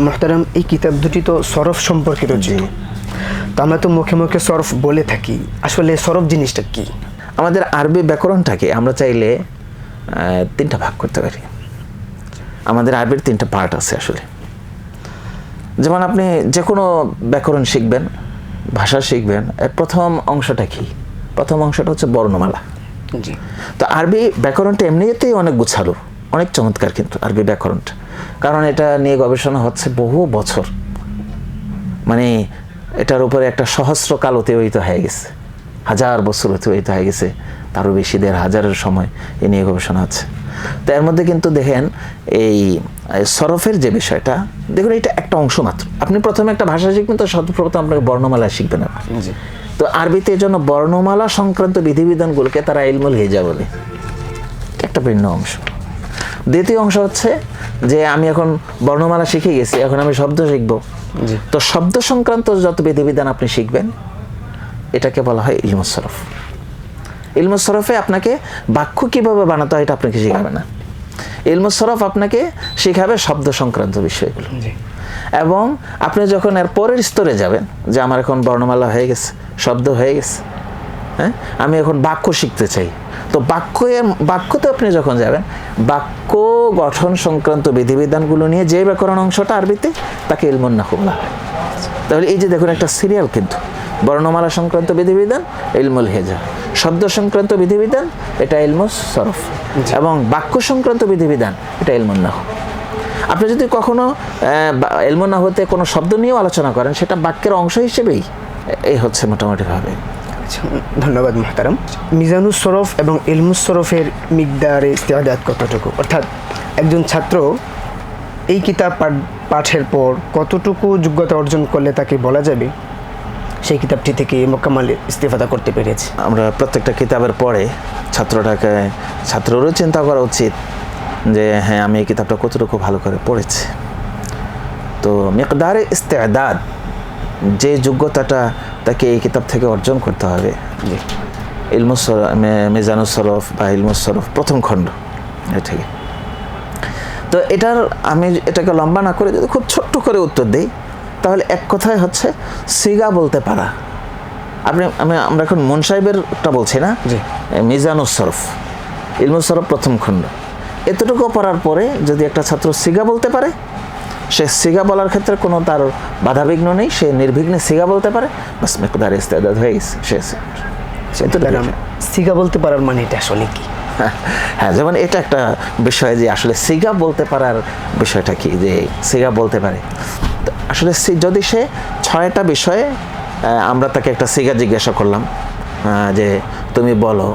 মুহতারাম, এই কিতাব দুটি তো সরফ সম্পর্কে রচিত। তো আমরা তো মুখে মুখে সরফ বলে থাকি, আসলে সরফ জিনিসটা কি? আমাদের আরবি ব্যাকরণটাকে আমরা চাইলে তিনটা ভাগ করতে পারি। আমাদের আরবির তিনটা পার্ট আছে আসলে। যেমন আপনি যে কোনো ব্যাকরণ শিখবেন, ভাষা শিখবেন, এর প্রথম অংশটা কি? প্রথম অংশটা হচ্ছে বর্ণমালা। জি। তো আরবি ব্যাকরণটা এমনিতেই অনেক গুছালো, অনেক চমৎকার কিন্তু আরবি ব্যাকরণটা, কারণ এটা নিয়ে গবেষণা হচ্ছে বহু বছর, মানে এটার উপরে একটা সহস্র কাল অতিবাহিত হয়ে গেছে, 1000 বছর অতিবাহিত হয়ে গেছে, তারও বেশি, 1500 সময় এ নিয়ে গবেষণা আছে। তো এর মধ্যে কিন্তু দেখেন এই সরফের যে বিষয়টা, দেখুন এটা একটা অংশ মাত্র। আপনি প্রথমে একটা ভাষা শিখবেন তো সর্বপ্রথম আপনাকে বর্ণমালা শিখবেন আপনি। তো আরবিতে এই জন্য বর্ণমালা সংক্রান্ত বিধিবিধানগুলোকে তারা ইলমুল হিজা বলে, একটা ভিন্ন অংশ। দ্বিতীয় অংশ হচ্ছে যে আমি এখন বর্ণমালা শিখে গেছি, এখন আমি শব্দ শিখবো। তো শব্দ সংক্রান্ত যত বিধিবিধান আপনি শিখবেন, এটাকে বলা হয় ইলমুস সরফ। ইলমুস সরফে আপনাকে বাক্য কিভাবে বানাতে হয় এটা আপনাকে শেখাবে না। ইলমুস সরফ আপনাকে শেখাবে শব্দ সংক্রান্ত বিষয়গুলো। এবং আপনি যখন এর পরের স্তরে যাবেন, যে আমার এখন বর্ণমালা হয়ে গেছে, শব্দ হয়ে গেছে, হ্যাঁ, আমি এখন বাক্য শিখতে চাই, তো বাক্যতে আপনি যখন যাবেন, বাক্য গঠন সংক্রান্ত বিধিবিধানগুলো নিয়ে যে ব্যাকরণ অংশটা আরবিতে, তাকে ইলমুন নাহু বলা হয়। তাহলে এই যে দেখুন একটা সিরিয়াল কিন্তু, বর্ণমালা সংক্রান্ত বিধিবিধান ইলমুল হিজা, শব্দ সংক্রান্ত বিধিবিধান এটা ইলমুস সরফ, এবং বাক্য সংক্রান্ত বিধিবিধান এটা ইলমুন নাহু। আপনি যদি কখনো ইলমুন নাহুতে কোনো শব্দ নিয়েও আলোচনা করেন, সেটা বাক্যের অংশ হিসেবেই এই হচ্ছে মোটামুটিভাবে। ধন্যবাদ মুহতারাম। মিজানুস সরফ এবং ইলমুস সরফের মিকদারে ইস্তেআদাত কতটুকু, অর্থাৎ একজন ছাত্র এই কিতাব পাঠের পর কতটুকু যোগ্যতা অর্জন করলে তাকে বলা যাবে সেই কিতাবটি থেকে মোকাম্মাল ইস্তেফাদা করতে পেরেছে? আমরা প্রত্যেকটা কিতাবের পরে ছাত্ররও চিন্তা করা উচিত যে হ্যাঁ, আমি এই কিতাবটা কতটুকু ভালো করে পড়েছি। তো মিকদারে ইস্তেআদাত, যে যোগ্যতাটা তাকে এই কিতাব থেকে অর্জন করতে হবে, মিজানুস সরফ বা ইলমুস সরফ প্রথম খণ্ড থেকে। তো আমি এটাকে লম্বা না করে যদি খুব ছোট্ট করে উত্তর দিই, তাহলে এক কথায় হচ্ছে সিগা বলতে পারা। আমরা এখন মুন সাহেবেরটা বলছি না, মিজানুস সরফ, ইলমুস সরফ প্রথম খণ্ড, এতটুকু পড়ার পরে যদি একটা ছাত্র সিগা বলতে পারে, সে সিগা বলার ক্ষেত্রে কোনো তার বাধাবিঘ্ন নেই, সে নির্বিঘ্নে সিগা বলতে পারে, বাস মিকদারে ইস্তেআদাত হয়ে গেছে। সিগা বলতে পারার মানে এটা আসলে কি? হ্যাঁ, যেমন এটা একটা বিষয় যে আসলে সিগা বলতে পারার বিষয়টা কি, যে সিগা বলতে পারে। আসলে যদি সে 6টা বিষয়ে আমরা তাকে একটা সিগা জিজ্ঞাসা করলাম, যে তুমি বলো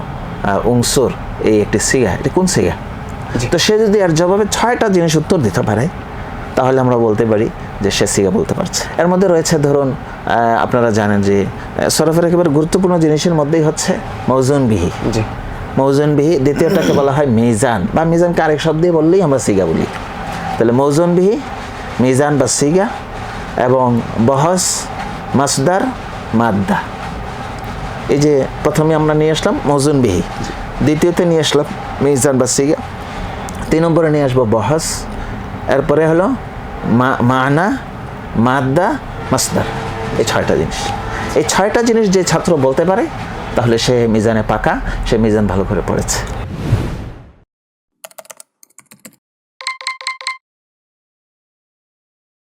উংসুর এই একটি সিগা, এটা কোন সিগা? তো সে যদি এর জবাবে 6টা জিনিস উত্তর দিতে পারে, তাহলে আমরা বলতে পারি যে সে সিগা বলতে পারছে। এর মধ্যে রয়েছে ধরুন, আপনারা জানেন যে সরফের একেবারে গুরুত্বপূর্ণ জিনিসের মধ্যেই হচ্ছে মৌজুন বিহি। মৌজুন বিহি, দ্বিতীয়টাকে বলা হয় মিজান, বা মিজানকে আরেক শব্দে বললেই আমরা সিগা বলি। তাহলে মৌজুন বিহি, মিজান বা সিগা, এবং বহস, মাসদার, মাদ্দা। এই যে প্রথমে আমরা নিয়ে আসলাম মৌজুন বিহি, দ্বিতীয়তে নিয়ে আসলাম মিজান বা সিগা, 3 নম্বরে নিয়ে আসবো বহস, এরপরে হলো মানা, মাদ্দা, মাসদার। এই 6টা জিনিস, এই 6টা জিনিস যে ছাত্র বলতে পারে, তাহলে সে মিজানে পাকা, সে মিজান ভালো করে পড়েছে।